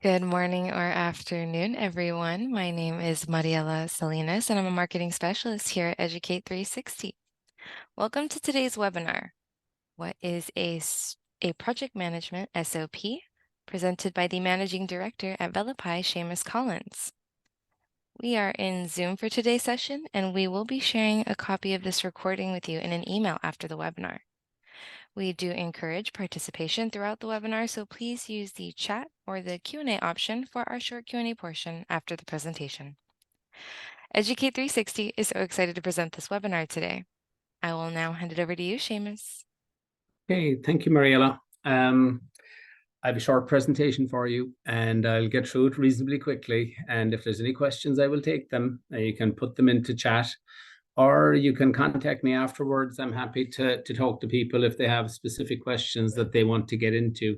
Good morning or afternoon, everyone. My name is Mariela Salinas, and I'm a marketing specialist here at Educate 360. Welcome to today's webinar. What is a project management SOP? Presented by the managing director at Velapi, Seamus Collins. We are in Zoom for today's session, and we will be sharing a copy of this recording with you in an email after the webinar. We do encourage participation throughout the webinar, so please use the chat or the Q&A option for our short Q&A portion after the presentation. Educate 360 is so excited to present this webinar today. I will now hand it over to you, Seamus. Okay, thank you, Mariela. I have a short presentation for you, and I'll get through it reasonably quickly. And if there's any questions, I will take them. You can put them into chat, or you can contact me afterwards. I'm happy to talk to people if they have specific questions that they want to get into.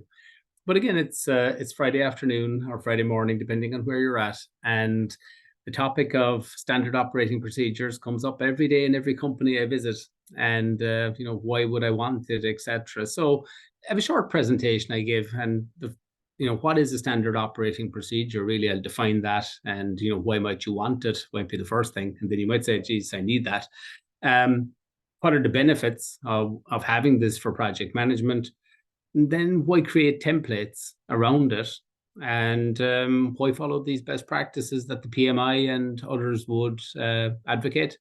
But again, it's Friday afternoon or Friday morning, depending on where you're at. And the topic of standard operating procedures comes up every day in every company I visit. And why would I want it, etc. So I have a short presentation I give, and what is a standard operating procedure? Really, I'll define that, and why might you want it? Might be the first thing, and then you might say, "Geez, I need that." What are the benefits of having this for project management? And then why create templates around it? And why follow these best practices that the PMI and others would advocate?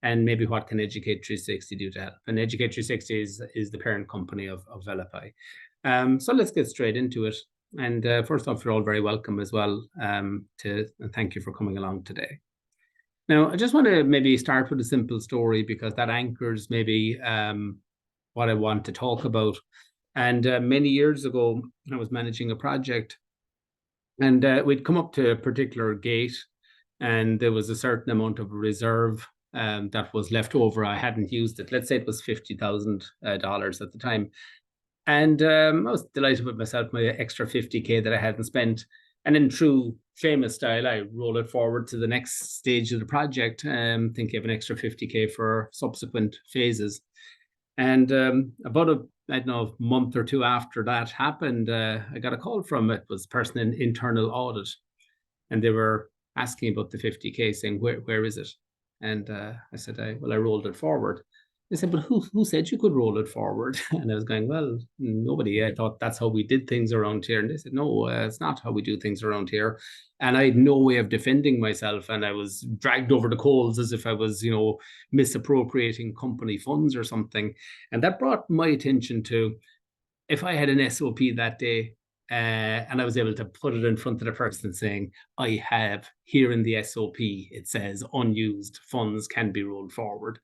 And maybe what can Educate 360 do to help? And Educate 360 is the parent company of Velapi. So let's get straight into it. And first off, you're all very welcome as well. And thank you for coming along today. Now, I just want to maybe start with a simple story, because that anchors maybe what I want to talk about. And many years ago, I was managing a project, and we'd come up to a particular gate, and there was a certain amount of reserve that was left over. I hadn't used it. Let's say it was $50,000 at the time. And I was delighted with myself, my extra 50K that I hadn't spent. And in true Seamus style, I roll it forward to the next stage of the project, thinking of an extra 50K for subsequent phases. And about a month or two after that happened, I got a call from it was a person in internal audit, and they were asking about the 50K, saying, where is it? And I said, I rolled it forward. They said, but who said you could roll it forward? And I was going, well, nobody. I thought that's how we did things around here. And they said, no, it's not how we do things around here. And I had no way of defending myself. And I was dragged over the coals as if I was, misappropriating company funds or something. And that brought my attention to, if I had an SOP that day, and I was able to put it in front of the person saying, I have here in the SOP, it says unused funds can be rolled forward.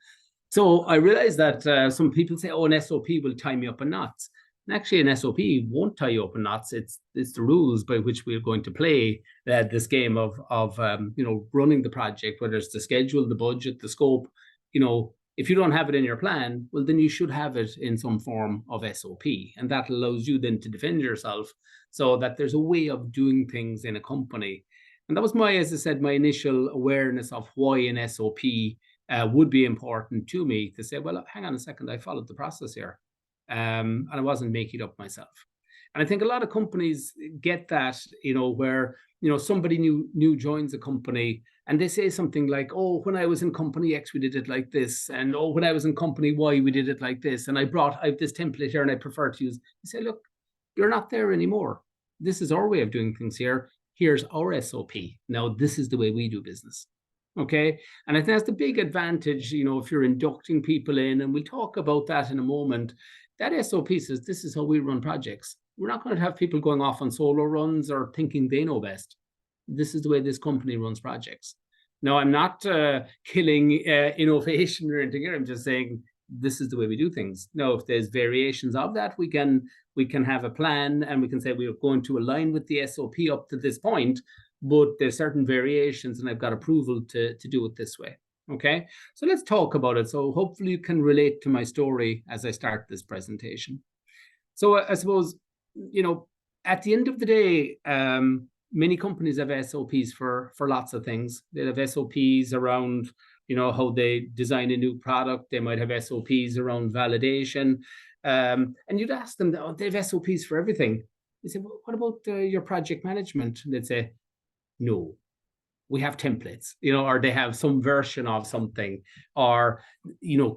So I realized that some people say, oh, an SOP will tie me up in knots. And actually, an SOP won't tie you up in knots. It's the rules by which we're going to play this game of running the project, whether it's the schedule, the budget, the scope. If you don't have it in your plan, well, then you should have it in some form of SOP. And that allows you then to defend yourself, so that there's a way of doing things in a company. And that was as I said, my initial awareness of why an SOP would be important to me, to say, well, hang on a second, I followed the process here. And I wasn't making it up myself. And I think a lot of companies get that, where, somebody new joins a company and they say something like, oh, when I was in company X, we did it like this. And oh, when I was in company Y, we did it like this. And I have this template here and I prefer to use. You say, look, you're not there anymore. This is our way of doing things here. Here's our SOP. Now, this is the way we do business. Okay. And I think that's the big advantage, if you're inducting people in, and we'll talk about that in a moment. That SOP says, this is how we run projects. We're not going to have people going off on solo runs or thinking they know best. This is the way this company runs projects. Now, I'm not killing innovation or anything here. I'm just saying this is the way we do things. Now, if there's variations of that, we can have a plan, and we can say we are going to align with the SOP up to this point, but there's certain variations, and I've got approval to do it this way. Okay, so let's talk about it. So hopefully you can relate to my story as I start this presentation. So I suppose, at the end of the day, many companies have SOPs for lots of things. They have SOPs around, how they design a new product. They might have SOPs around validation. And you'd ask them, they have SOPs for everything. We say, well, what about your project management? And they'd say, no, we have templates, or they have some version of something, or,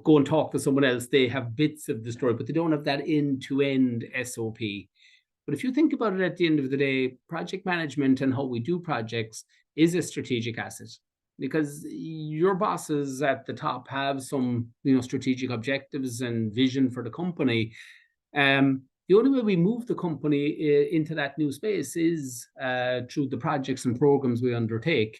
go and talk to someone else. They have bits of the story, but they don't have that end-to-end SOP. But if you think about it, at the end of the day, project management and how we do projects is a strategic asset, because your bosses at the top have some, strategic objectives and vision for the company. The only way we move the company into that new space is through the projects and programs we undertake.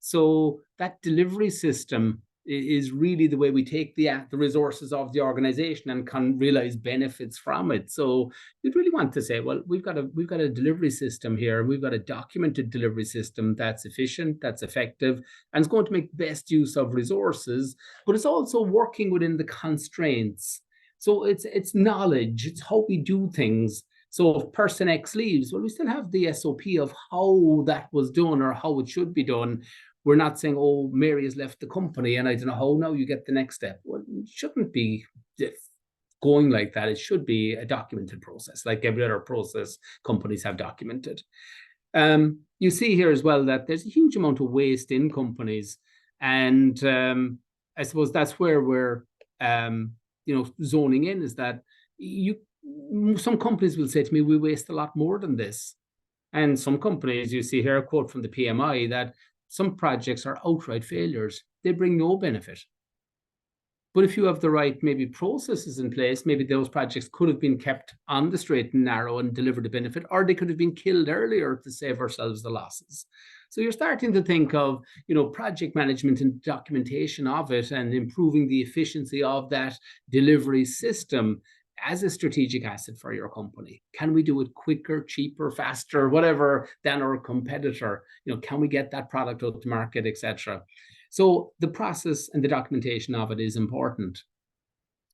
So that delivery system is really the way we take the resources of the organization and can realize benefits from it. So you'd really want to say, well, we've got a delivery system here, and we've got a documented delivery system that's efficient, that's effective, and it's going to make best use of resources, but it's also working within the constraints. So it's knowledge, it's how we do things. So if person X leaves, well, we still have the SOP of how that was done or how it should be done. We're not saying, oh, Mary has left the company and I don't know how now you get the next step. Well, it shouldn't be going like that. It should be a documented process, like every other process companies have documented. You see here as well that there's a huge amount of waste in companies. And I suppose that's where we're zoning in, is that some companies will say to me, we waste a lot more than this. And some companies, you see here a quote from the PMI, that some projects are outright failures. They bring no benefit. But if you have the right maybe processes in place, maybe those projects could have been kept on the straight and narrow and delivered a benefit, or they could have been killed earlier to save ourselves the losses. So you're starting to think of, project management and documentation of it and improving the efficiency of that delivery system as a strategic asset for your company. Can we do it quicker, cheaper, faster, whatever, than our competitor? Can we get that product out to market, etc.? So the process and the documentation of it is important.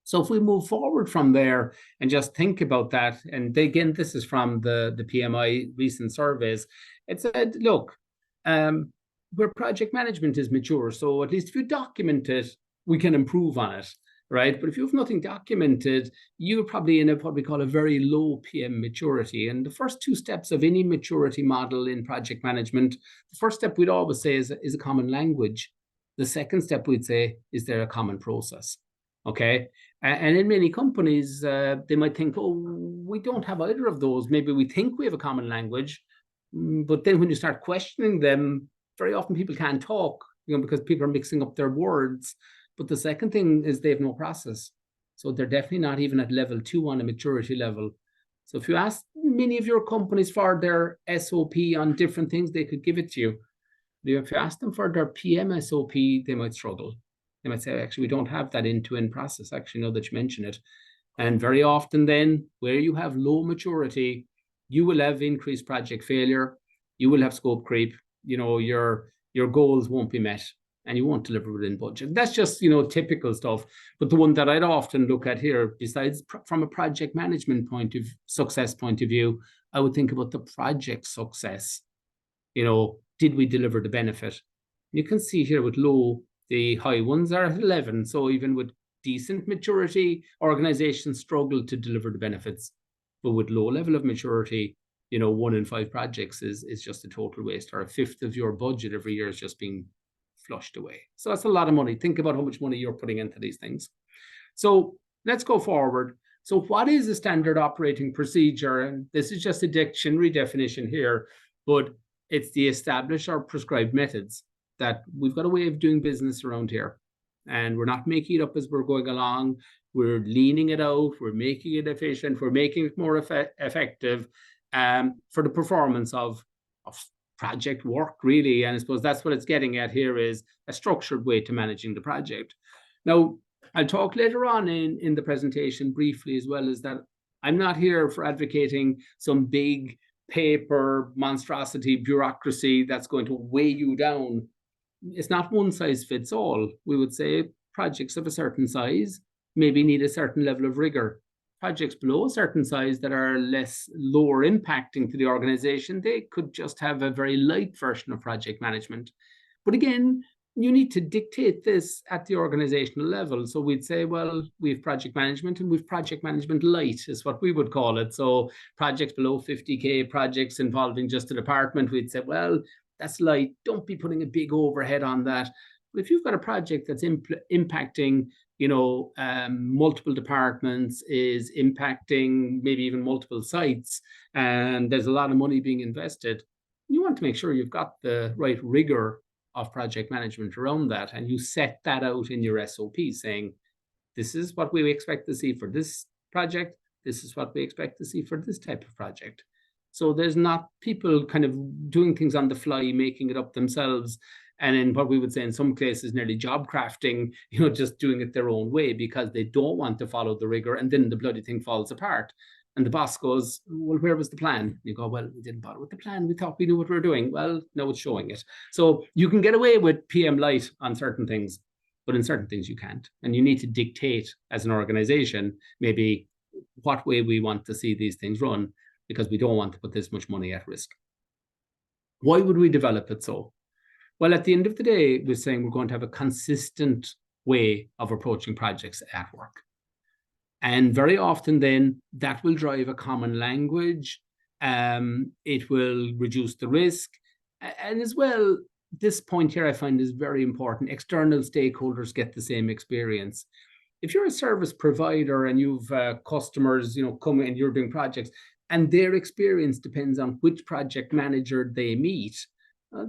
So if we move forward from there and just think about that, and again, this is from the PMI recent surveys, it said, look, where project management is mature, so at least if you document it, we can improve on it, right? But if you have nothing documented, you're probably in what we call a very low PM maturity. And the first two steps of any maturity model in project management, the first step we'd always say is a common language. The second step we'd say, is there a common process? Okay. And in many companies, they might think, oh, we don't have either of those. Maybe we think we have a common language, but then when you start questioning them, very often people can't talk, because people are mixing up their words. But the second thing is they have no process. So they're definitely not even at level 2 on a maturity level. So if you ask many of your companies for their SOP on different things, they could give it to you. If you ask them for their PM SOP, they might struggle. They might say, actually, we don't have that end-to-end process, actually, now that you mention it. And very often then, where you have low maturity, you will have increased project failure, you will have scope creep, your goals won't be met, and you won't deliver within budget. That's just, typical stuff. But the one that I'd often look at here, besides from a project management success point of view, I would think about the project success. Did we deliver the benefit? You can see here with low, the high ones are at 11. So even with decent maturity, organizations struggle to deliver the benefits. But with low level of maturity, 1 in 5 projects is just a total waste, or a fifth of your budget every year is just being flushed away. So that's a lot of money. Think about how much money you're putting into these things. So let's go forward. So what is a standard operating procedure? And this is just a dictionary definition here, but it's the established or prescribed methods that we've got a way of doing business around here. And we're not making it up as we're going along. We're leaning it out. We're making it efficient. We're making it more effective for the performance of project work, really. And I suppose that's what it's getting at here, is a structured way to managing the project. Now, I'll talk later on in the presentation briefly as well, is that I'm not here for advocating some big paper monstrosity bureaucracy that's going to weigh you down. It's not one size fits all. We would say projects of a certain size maybe need a certain level of rigor. Projects below a certain size that are lower impacting to the organization, they could just have a very light version of project management. But again, you need to dictate this at the organizational level. So we'd say, well, we have project management, and we've project management light is what we would call it. So projects below 50K, projects involving just a department, we'd say, well, that's light. Don't be putting a big overhead on that. But if you've got a project that's impacting, multiple departments, is impacting maybe even multiple sites, and there's a lot of money being invested, you want to make sure you've got the right rigor of project management around that, and you set that out in your SOP, saying, this is what we expect to see for this project, this is what we expect to see for this type of project. So there's not people kind of doing things on the fly, making it up themselves, and in what we would say in some cases nearly job crafting, just doing it their own way because they don't want to follow the rigor, and then the bloody thing falls apart. And the boss goes, well, where was the plan? You go, well, we didn't bother with the plan. We thought we knew what we were doing. Well, now it's showing it. So you can get away with PM light on certain things, but in certain things you can't. And you need to dictate as an organization, maybe what way we want to see these things run, because we don't want to put this much money at risk. Why would we develop it so? Well, at the end of the day, we're saying we're going to have a consistent way of approaching projects at work. And very often then that will drive a common language. It will reduce the risk. And as well, this point here I find is very important. External stakeholders get the same experience. If you're a service provider and you've customers, come in, you're doing projects, and their experience depends on which project manager they meet,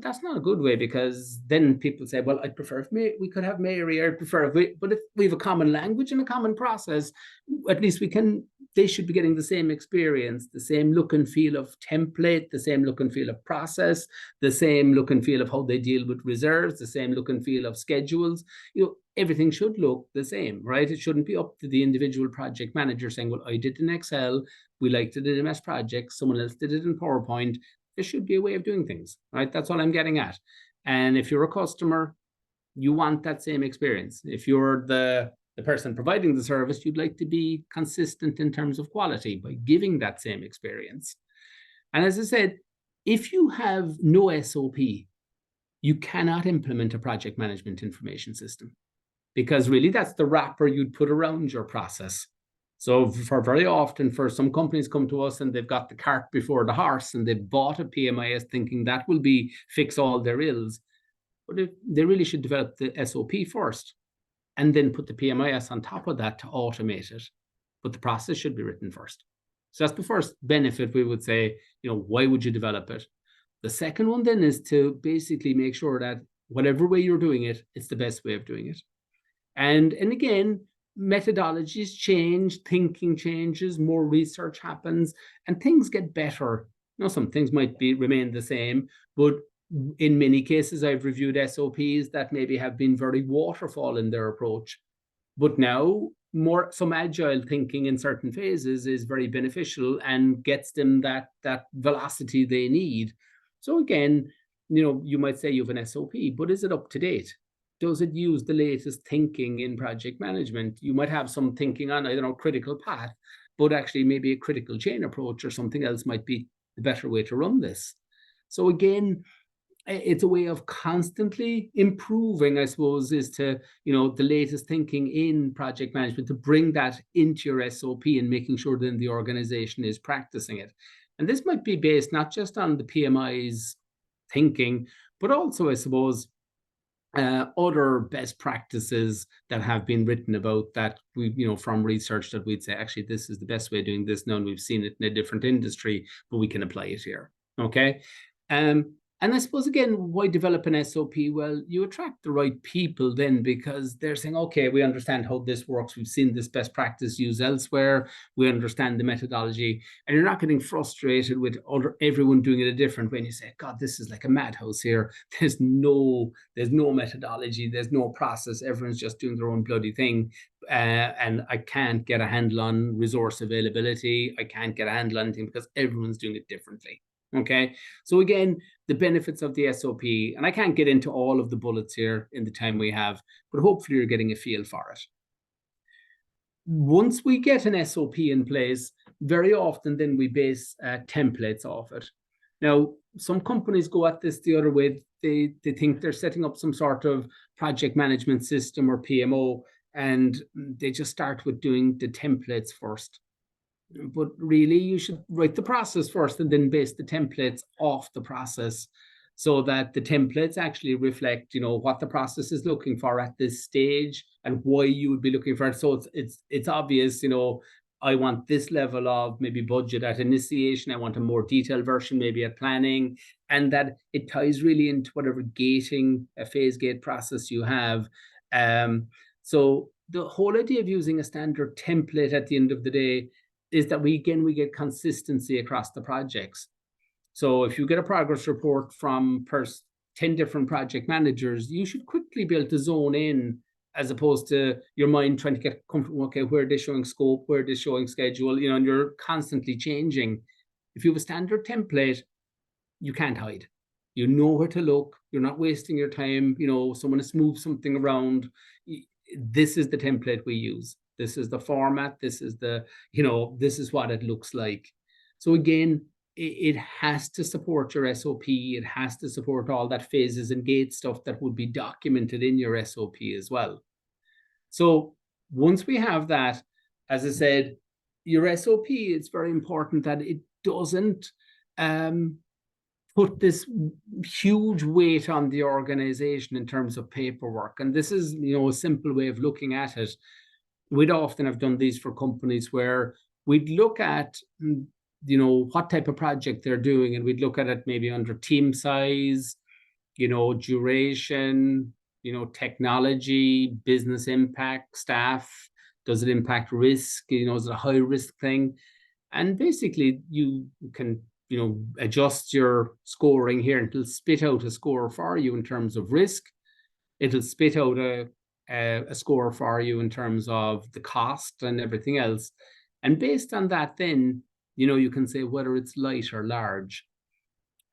that's not a good way, because then people say, well, I'd prefer if we could have Mary, or I'd prefer but if we have a common language and a common process, at least they should be getting the same experience, the same look and feel of template, the same look and feel of process, the same look and feel of how they deal with reserves, the same look and feel of schedules. Everything should look the same, right? It shouldn't be up to the individual project manager saying, well, I did it in Excel, we liked it in MS Project, someone else did it in PowerPoint. There should be a way of doing things, right? That's all I'm getting at. And if you're a customer, you want that same experience. If you're the person providing the service, you'd like to be consistent in terms of quality by giving that same experience. And as I said, if you have no SOP, you cannot implement a project management information system, because really that's the wrapper you'd put around your process. So for very often, for some companies come to us and they've got the cart before the horse, and they've bought a PMIS thinking that will fix all their ills. But they really should develop the SOP first and then put the PMIS on top of that to automate it. But the process should be written first. So that's the first benefit we would say, why would you develop it? The second one then is to basically make sure that whatever way you're doing it, it's the best way of doing it. And again, methodologies change, thinking changes, more research happens, and things get better. Some things might remain the same, but in many cases, I've reviewed SOPs that maybe have been very waterfall in their approach. But now, some agile thinking in certain phases is very beneficial and gets them that velocity they need. So again, you might say you have an SOP, but is it up to date? Does it use the latest thinking in project management? You might have some thinking on, critical path, but actually maybe a critical chain approach or something else might be the better way to run this. So again, it's a way of constantly improving, I suppose, is to, the latest thinking in project management, to bring that into your SOP and making sure then the organization is practicing it. And this might be based not just on the PMI's thinking, but also, I suppose, other best practices that have been written about that we, from research, that we'd say, actually, this is the best way of doing this now, and we've seen it in a different industry, but we can apply it here. Okay. And I suppose, again, why develop an SOP? Well, you attract the right people then, because they're saying, okay, we understand how this works. We've seen this best practice used elsewhere. We understand the methodology. And you're not getting frustrated with everyone doing it a different way. And you say, God, this is like a madhouse here. There's no methodology. There's no process. Everyone's just doing their own bloody thing. And I can't get a handle on resource availability. I can't get a handle on anything because everyone's doing it differently. Okay, so again, the benefits of the SOP, and I can't get into all of the bullets here in the time we have, but hopefully you're getting a feel for it. Once we get an SOP in place, very often then we base templates off it. Now, some companies go at this the other way. they think they're setting up some sort of project management system or PMO, and they just start with doing the templates first. But really, you should write the process first and then base the templates off the process, so that the templates actually reflect, what the process is looking for at this stage and why you would be looking for it. So it's obvious, I want this level of maybe budget at initiation. I want a more detailed version maybe at planning, and that it ties really into whatever gating, a phase gate process you have. So the whole idea of using a standard template at the end of the day is that we get consistency across the projects. So if you get a progress report from 10 different project managers, you should quickly be able to zone in, as opposed to your mind trying to get comfortable. Okay, where are they showing scope? Where are they showing schedule? And you're constantly changing. If you have a standard template, you can't hide. You know where to look. You're not wasting your time. Someone has moved something around. This is the template we use. This is the format. This is this is what it looks like. So again, it has to support your SOP. It has to support all that phases and gate stuff that would be documented in your SOP as well. So once we have that, as I said, your SOP, it's very important that it doesn't put this huge weight on the organization in terms of paperwork. And this is, a simple way of looking at it. We'd often have done these for companies where we'd look at, what type of project they're doing, and we'd look at it maybe under team size, duration, technology, business impact, staff. Does it impact risk? Is it a high risk thing? And basically you can, adjust your scoring here, and it'll spit out a score for you in terms of risk. It'll spit out a score for you in terms of the cost and everything else. And based on that, then, you can say whether it's light or large.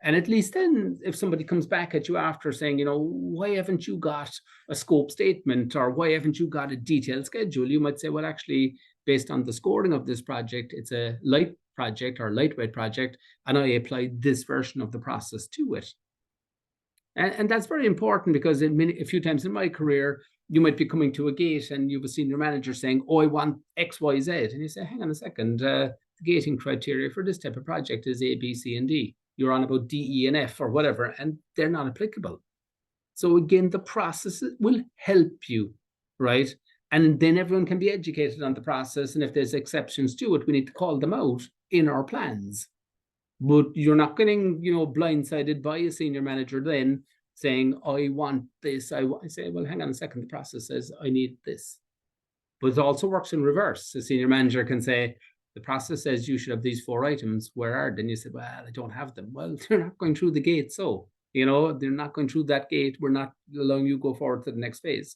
And at least then, if somebody comes back at you after saying, why haven't you got a scope statement, or why haven't you got a detailed schedule? You might say, well, actually, based on the scoring of this project, it's a light project or lightweight project, and I applied this version of the process to it. And that's very important, because a few times in my career, you might be coming to a gate and you have a senior manager saying, oh, I want X, Y, Z. And you say, hang on a second, the gating criteria for this type of project is A, B, C, and D. You're on about D, E, and F or whatever, and they're not applicable. So again, the process will help you, right? And then everyone can be educated on the process. And if there's exceptions to it, we need to call them out in our plans. But you're not getting, blindsided by a senior manager then saying, I want this. I say, well, hang on a second. The process says I need this. But it also works in reverse. A senior manager can say, the process says you should have these 4 items. Where are they? And you said, well, I don't have them. Well, they're not going through the gate. So, they're not going through that gate. We're not allowing you to go forward to the next phase.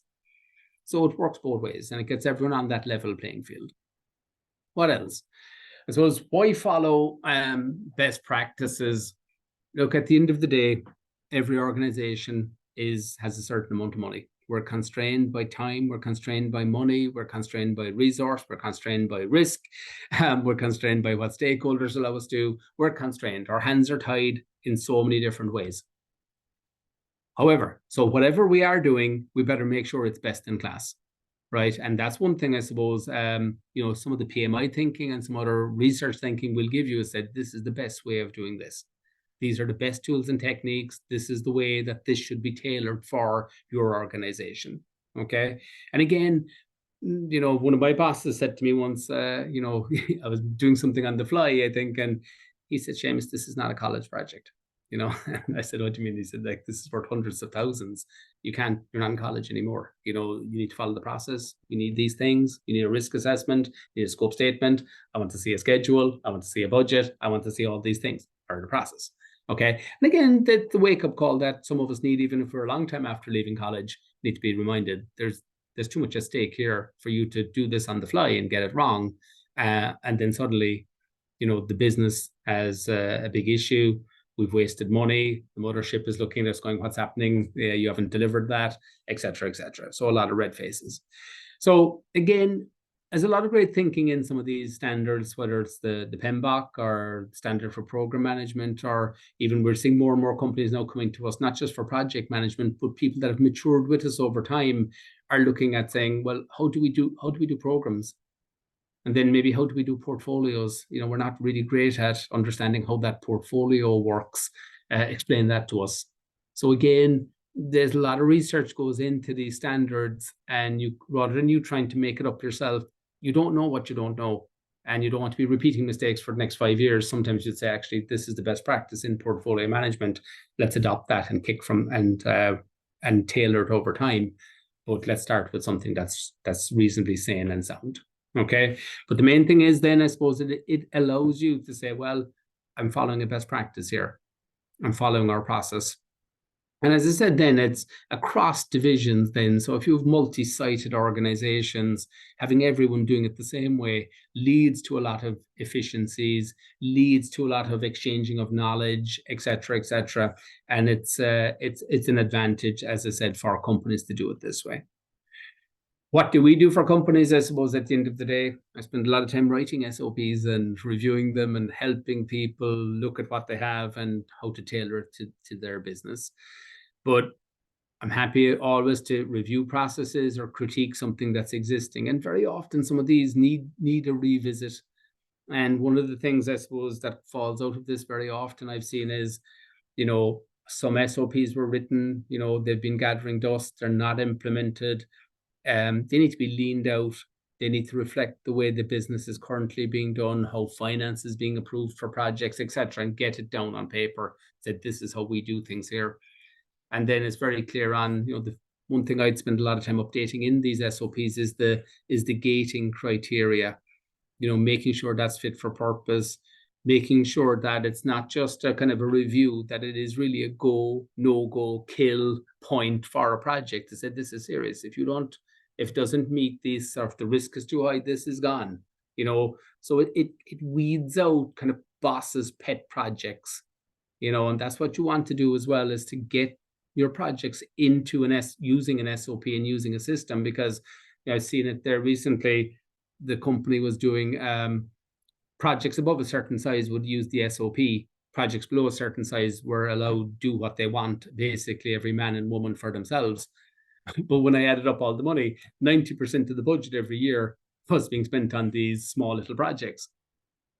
So it works both ways, and it gets everyone on that level playing field. What else? I suppose, why follow best practices? Look, at the end of the day, every organization has a certain amount of money. We're constrained by time, we're constrained by money, we're constrained by resource, we're constrained by risk, we're constrained by what stakeholders allow us to. We're constrained. Our hands are tied in so many different ways. However, so whatever we are doing, we better make sure it's best in class. Right. And that's one thing, I suppose, some of the PMI thinking and some other research thinking will give you is that this is the best way of doing this. These are the best tools and techniques. This is the way that this should be tailored for your organization. Okay. And again, one of my bosses said to me once, I was doing something on the fly, I think, and he said, Seamus, this is not a college project. And I said, what do you mean? He said, like, this is worth hundreds of thousands. You're not in college anymore. You need to follow the process. You need these things. You need a risk assessment. You need a scope statement. I want to see a schedule. I want to see a budget. I want to see all these things part of the process. Okay. And again, the wake-up call that some of us need, even if we're a long time after leaving college, need to be reminded there's too much at stake here for you to do this on the fly and get it wrong. And then suddenly, the business has a big issue. We've wasted money. The mothership is looking at us going, what's happening? You haven't delivered that, et cetera, et cetera. So a lot of red faces. So again, there's a lot of great thinking in some of these standards, whether it's the PMBOK or standard for program management, or even we're seeing more and more companies now coming to us, not just for project management, but people that have matured with us over time are looking at saying, well, how do we do programs? And then maybe how do we do portfolios? We're not really great at understanding how that portfolio works. Explain that to us. So again, there's a lot of research goes into these standards, and rather than you trying to make it up yourself, you don't know what you don't know, and you don't want to be repeating mistakes for the next 5 years. Sometimes you'd say, actually, this is the best practice in portfolio management. Let's adopt that and kick from and tailor it over time. But let's start with something that's reasonably sane and sound. Okay. But the main thing is then, I suppose, it allows you to say, well, I'm following a best practice here. I'm following our process. And as I said, then it's across divisions then. So if you have multi-sited organizations, having everyone doing it the same way leads to a lot of efficiencies, leads to a lot of exchanging of knowledge, et cetera, et cetera. And it's an advantage, as I said, for companies to do it this way. What do we do for companies? I suppose at the end of the day, I spend a lot of time writing SOPs and reviewing them and helping people look at what they have and how to tailor it to their business. But I'm happy always to review processes or critique something that's existing. And very often some of these need a revisit. And one of the things, I suppose, that falls out of this very often I've seen is, some SOPs were written, they've been gathering dust, they're not implemented. They need to be leaned out. They need to reflect the way the business is currently being done, how finance is being approved for projects, etc., and get it down on paper. That this is how we do things here. And then it's very clear on, the one thing I'd spend a lot of time updating in these SOPs is the gating criteria. Making sure that's fit for purpose, making sure that it's not just a kind of a review, that it is really a go, no go, kill point for a project to say this is serious. If it doesn't meet these, or if the risk is too high, this is gone. So it weeds out kind of bosses' pet projects, and that's what you want to do as well, is to get your projects into using an SOP and using a system, because I've seen it there recently. The company was doing projects above a certain size would use the SOP. Projects below a certain size were allowed to do what they want, basically every man and woman for themselves. But when I added up all the money, 90% of the budget every year was being spent on these small little projects.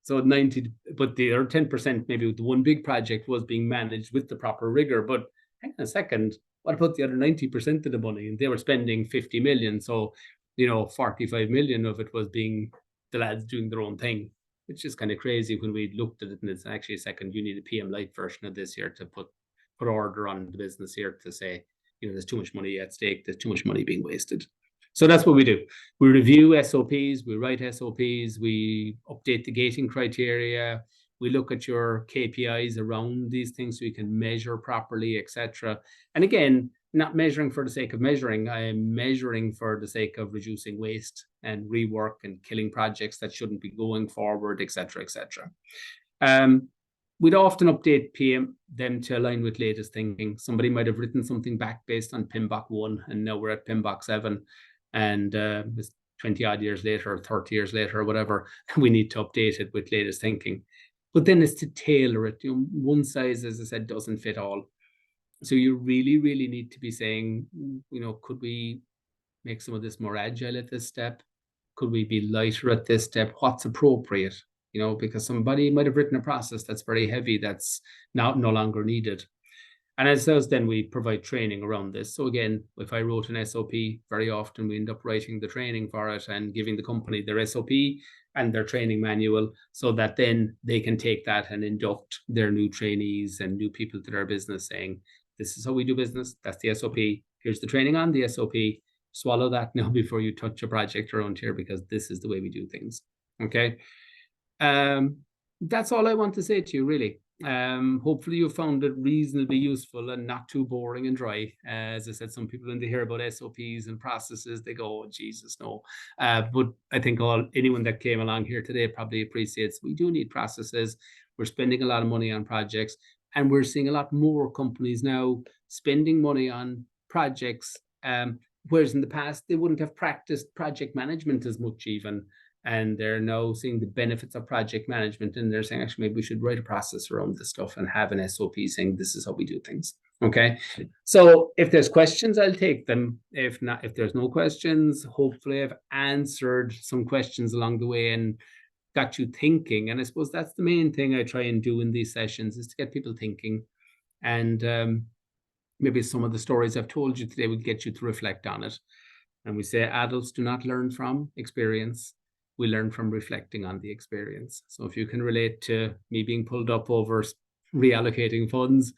So but the other 10%, maybe with the one big project, was being managed with the proper rigor. But hang on a second, what about the other 90% of the money? And they were spending 50 million. So, 45 million of it was being the lads doing their own thing, which is kind of crazy when we looked at it. And it's actually a second, you need a PM Light version of this here to put order on the business here to say, there's too much money at stake, there's too much money being wasted. So that's what we do. We review SOPs, we write SOPs, we update the gating criteria, we look at your KPIs around these things so you can measure properly, etc. And again, not measuring for the sake of measuring, I am measuring for the sake of reducing waste and rework and killing projects that shouldn't be going forward, etc., etc. We'd often update them to align with latest thinking. Somebody might have written something back based on PMBOK 1, and now we're at PMBOK 7. And it's 20 odd years later, or 30 years later, or whatever, we need to update it with latest thinking. But then it's to tailor it. One size, as I said, doesn't fit all. So you really, really need to be saying, could we make some of this more agile at this step? Could we be lighter at this step? What's appropriate? Because somebody might have written a process that's very heavy, that's now no longer needed. And as says, then we provide training around this. So again, if I wrote an SOP, very often we end up writing the training for it and giving the company their SOP and their training manual, so that then they can take that and induct their new trainees and new people to their business, saying, this is how we do business. That's the SOP. Here's the training on the SOP. Swallow that now before you touch a project around here, because this is the way we do things. Okay. That's all I want to say to you, really. Hopefully you found it reasonably useful and not too boring and dry. As I said, some people, when they hear about SOPs and processes, they go, oh, Jesus, no. But I think anyone that came along here today probably appreciates we do need processes. We're spending a lot of money on projects, and we're seeing a lot more companies now spending money on projects whereas in the past they wouldn't have practiced project management as much even, and they're now seeing the benefits of project management, and they're saying actually maybe we should write a process around this stuff and have an SOP saying this is how we do things. Okay, so if there's questions, I'll take them. If not, if there's no questions, hopefully I've answered some questions along the way and got you thinking. And I suppose that's the main thing I try and do in these sessions, is to get people thinking. And maybe some of the stories I've told you today will get you to reflect on it. And we say adults do not learn from experience. We learn from reflecting on the experience. So if you can relate to me being pulled up over reallocating funds,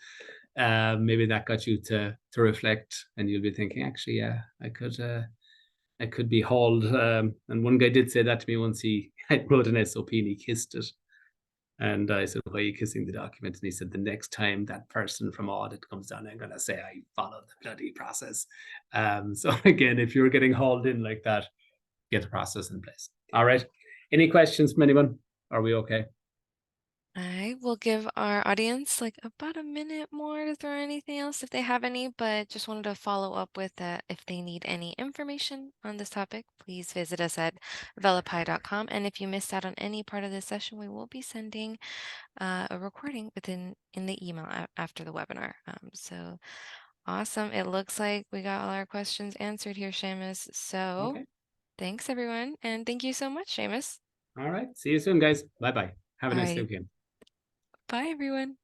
maybe that got you to reflect, and you'll be thinking, actually, yeah, I could be hauled. And one guy did say that to me once. He wrote an SOP and he kissed it. And I said, why are you kissing the document? And he said, the next time that person from audit comes down, I'm going to say I followed the bloody process. So again, if you're getting hauled in like that, get the process in place. All right. Any questions from anyone? Are we okay? I will give our audience like about a minute more to throw anything else if they have any, but just wanted to follow up with that. If they need any information on this topic, please visit us at velopie.com. And if you missed out on any part of this session, we will be sending a recording in the email after the webinar. So awesome. It looks like we got all our questions answered here, Seamus. So Okay. thanks everyone. And thank you so much, Seamus. All right. See you soon, guys. Bye bye. Have a All nice day righty. again. Bye everyone.